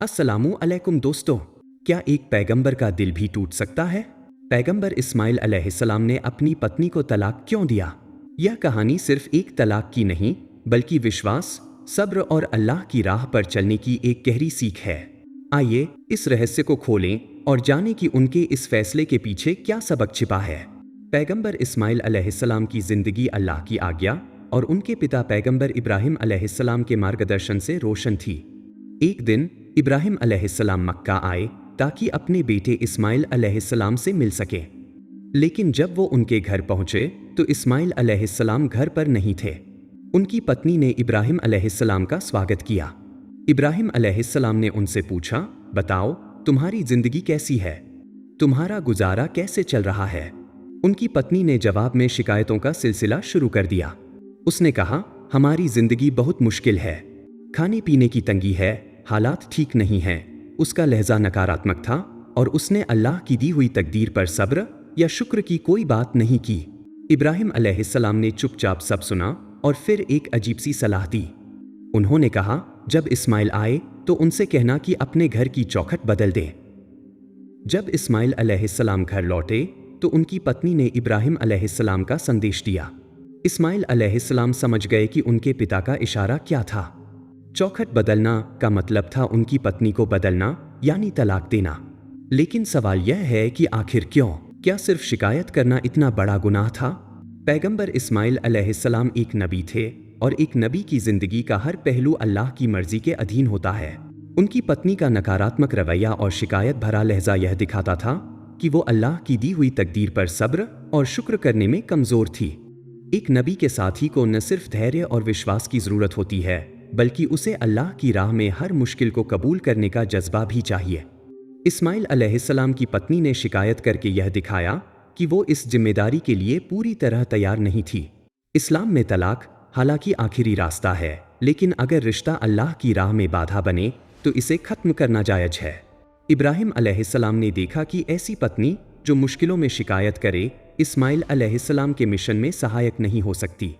अस्सलामु अलैकुम दोस्तों, क्या एक पैगंबर का दिल भी टूट सकता है? पैगंबर इस्माइल अलैहिस्सलाम ने अपनी पत्नी को तलाक क्यों दिया? यह कहानी सिर्फ एक तलाक की नहीं, बल्कि विश्वास, सब्र और अल्लाह की राह पर चलने की एक गहरी सीख है। आइए इस रहस्य को खोलें और जानें कि उनके इस फैसले के पीछे क्या सबक छिपा है। पैगंबर इस्माइल अलैहिस्सलाम की जिंदगी अल्लाह की आज्ञा और उनके पिता पैगंबर इब्राहिम अलैहिस्सलाम के मार्गदर्शन से रोशन थी। एक दिन इब्राहिम अलैहिस्सलाम मक्का आए ताकि अपने बेटे इस्माइल अलैहिस्सलाम से मिल सके। लेकिन जब वो उनके घर पहुंचे तो इस्माइल अलैहिस्सलाम घर पर नहीं थे। उनकी पत्नी ने इब्राहिम अलैहिस्सलाम का स्वागत किया। इब्राहिम अलैहिस्सलाम ने उनसे पूछा, बताओ तुम्हारी जिंदगी कैसी है? तुम्हारा गुजारा कैसे चल रहा है? उनकी पत्नी ने जवाब में शिकायतों का सिलसिला शुरू कर दिया। उसने कहा, हमारी जिंदगी बहुत मुश्किल है, खाने पीने की तंगी है, हालात ठीक नहीं हैं। उसका लहजा नकारात्मक था और उसने अल्लाह की दी हुई तकदीर पर सब्र या शुक्र की कोई बात नहीं की। इब्राहिम अलैहिस्सलाम ने चुपचाप सब सुना और फिर एक अजीब सी सलाह दी। उन्होंने कहा, जब इस्माइल आए तो उनसे कहना कि अपने घर की चौखट बदल दे। जब इस्माइल अलैहिस्सलाम घर लौटे तो उनकी पत्नी ने इब्राहिम अलैहिस्सलाम का संदेश दिया। इस्माइल अलैहिस्सलाम समझ गए कि उनके पिता का इशारा क्या था। चौखट बदलना का मतलब था उनकी पत्नी को बदलना यानी तलाक देना। लेकिन सवाल यह है कि आखिर क्यों? क्या सिर्फ शिकायत करना इतना बड़ा गुनाह था? पैगंबर इस्माइल अलैहिस्सलाम एक नबी थे और एक नबी की जिंदगी का हर पहलू अल्लाह की मर्जी के अधीन होता है। उनकी पत्नी का नकारात्मक रवैया और शिकायत भरा लहजा यह दिखाता था कि वो अल्लाह की दी हुई तकदीर पर सब्र और शुक्र करने में कमजोर थी। एक नबी के साथी को न सिर्फ धैर्य और विश्वास की जरूरत होती है, बल्कि उसे अल्लाह की राह में हर मुश्किल को कबूल करने का जज्बा भी चाहिए। इस्माइल अलैहिस्सलाम की पत्नी ने शिकायत करके यह दिखाया कि वो इस जिम्मेदारी के लिए पूरी तरह तैयार नहीं थी। इस्लाम में तलाक हालांकि आखिरी रास्ता है, लेकिन अगर रिश्ता अल्लाह की राह में बाधा बने तो इसे खत्म करना जायज है। इब्राहिम अलैहिस्सलाम ने देखा कि ऐसी पत्नी जो मुश्किलों में शिकायत करे इस्माइल अलैहिस्सलाम के मिशन में सहायक नहीं हो सकती।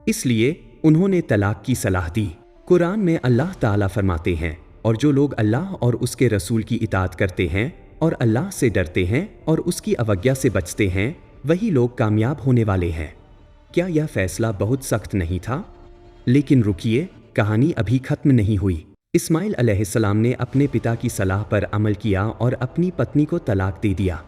इसलिए उन्होंने तलाक की सलाह दी। कुरान में अल्लाह ताला फरमाते हैं, और जो लोग अल्लाह और उसके रसूल की इताअत करते हैं और अल्लाह से डरते हैं और उसकी अवज्ञा से बचते हैं, वही लोग कामयाब होने वाले हैं। क्या यह फैसला बहुत सख्त नहीं था? लेकिन रुकिए, कहानी अभी खत्म नहीं हुई। इस्माइल अलैहिस्सलाम ने अपने पिता की सलाह पर अमल किया और अपनी पत्नी को तलाक दे दिया।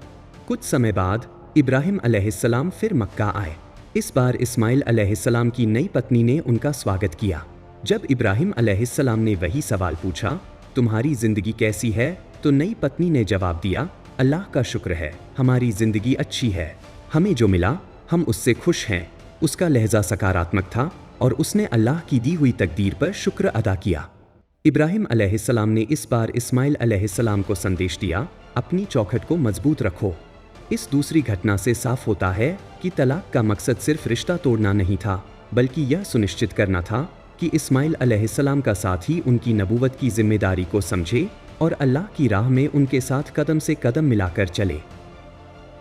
कुछ समय बाद इब्राहिम अलैहिस्सलाम फिर मक्का आए। इस बार इस्माइल अलैहिस्सलाम की नई पत्नी ने उनका स्वागत किया। जब इब्राहिम अलैहिस्सलाम ने वही सवाल पूछा, तुम्हारी जिंदगी कैसी है, तो नई पत्नी ने जवाब दिया, अल्लाह का शुक्र है, हमारी जिंदगी अच्छी है, हमें जो मिला हम उससे खुश हैं। उसका लहजा सकारात्मक था और उसने अल्लाह की दी हुई तकदीर पर शुक्र अदा किया। इब्राहिम अलैहिस्सलाम ने इस बार इस्माइल अलैहिस्सलाम को संदेश दिया, अपनी चौखट को मजबूत रखो। इस दूसरी घटना से साफ होता है कि तलाक का मकसद सिर्फ रिश्ता तोड़ना नहीं था, बल्कि यह सुनिश्चित करना था कि इस्माइल अलैहिस्सलाम का साथी उनकी नबूवत की जिम्मेदारी को समझे और अल्लाह की राह में उनके साथ कदम से कदम मिलाकर चले।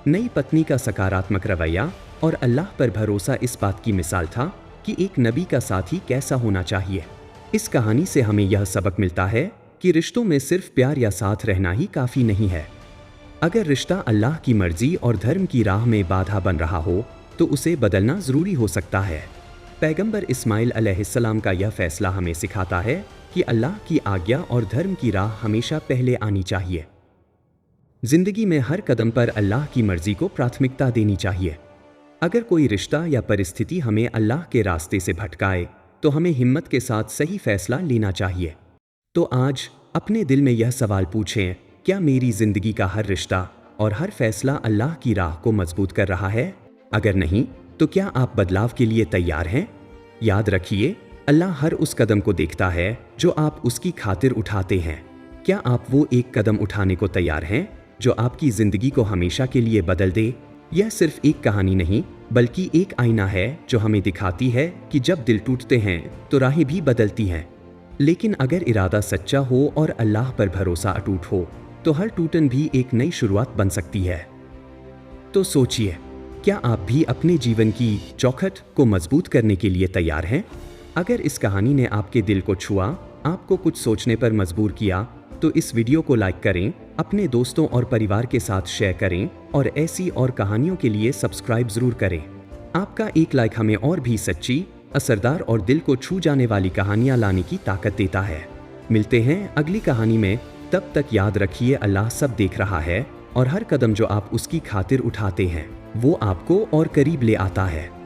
नई पत्नी का सकारात्मक रवैया और अल्लाह पर भरोसा इस बात की मिसाल था कि एक नबी का साथी कैसा होना चाहिए। इस कहानी से हमें यह सबक मिलता है कि रिश्तों में सिर्फ प्यार या साथ रहना ही काफ़ी नहीं है। अगर रिश्ता अल्लाह की मर्जी और धर्म की राह में बाधा बन रहा हो तो उसे बदलना ज़रूरी हो सकता है। पैगंबर इस्माइल अलैहिस्सलाम का यह फैसला हमें सिखाता है कि अल्लाह की आज्ञा और धर्म की राह हमेशा पहले आनी चाहिए। जिंदगी में हर कदम पर अल्लाह की मर्जी को प्राथमिकता देनी चाहिए। अगर कोई रिश्ता या परिस्थिति हमें अल्लाह के रास्ते से भटकाए तो हमें हिम्मत के साथ सही फैसला लेना चाहिए। तो आज अपने दिल में यह सवाल पूछें, क्या मेरी जिंदगी का हर रिश्ता और हर फैसला अल्लाह की राह को मजबूत कर रहा है? अगर नहीं, तो क्या आप बदलाव के लिए तैयार हैं? याद रखिए, अल्लाह हर उस कदम को देखता है जो आप उसकी खातिर उठाते हैं। क्या आप वो एक कदम उठाने को तैयार हैं जो आपकी जिंदगी को हमेशा के लिए बदल दे? यह सिर्फ एक कहानी नहीं, बल्कि एक आईना है जो हमें दिखाती है कि जब दिल टूटते हैं तो राहें भी बदलती हैं। लेकिन अगर इरादा सच्चा हो और अल्लाह पर भरोसा अटूट हो तो हर टूटन भी एक नई शुरुआत बन सकती है। तो सोचिए, क्या आप भी अपने जीवन की चौखट को मजबूत करने के लिए तैयार हैं? अगर इस कहानी ने आपके दिल को छुआ, आपको कुछ सोचने पर मजबूर किया तो इस वीडियो को लाइक करें, अपने दोस्तों और परिवार के साथ शेयर करें और ऐसी और कहानियों के लिए सब्सक्राइब जरूर करें। आपका एक लाइक हमें और भी सच्ची, असरदार और दिल को छू जाने वाली कहानियां लाने की ताकत देता है। मिलते हैं अगली कहानी में, तब तक याद रखिए अल्लाह सब देख रहा है और हर कदम जो आप उसकी खातिर उठाते हैं वो आपको और करीब ले आता है।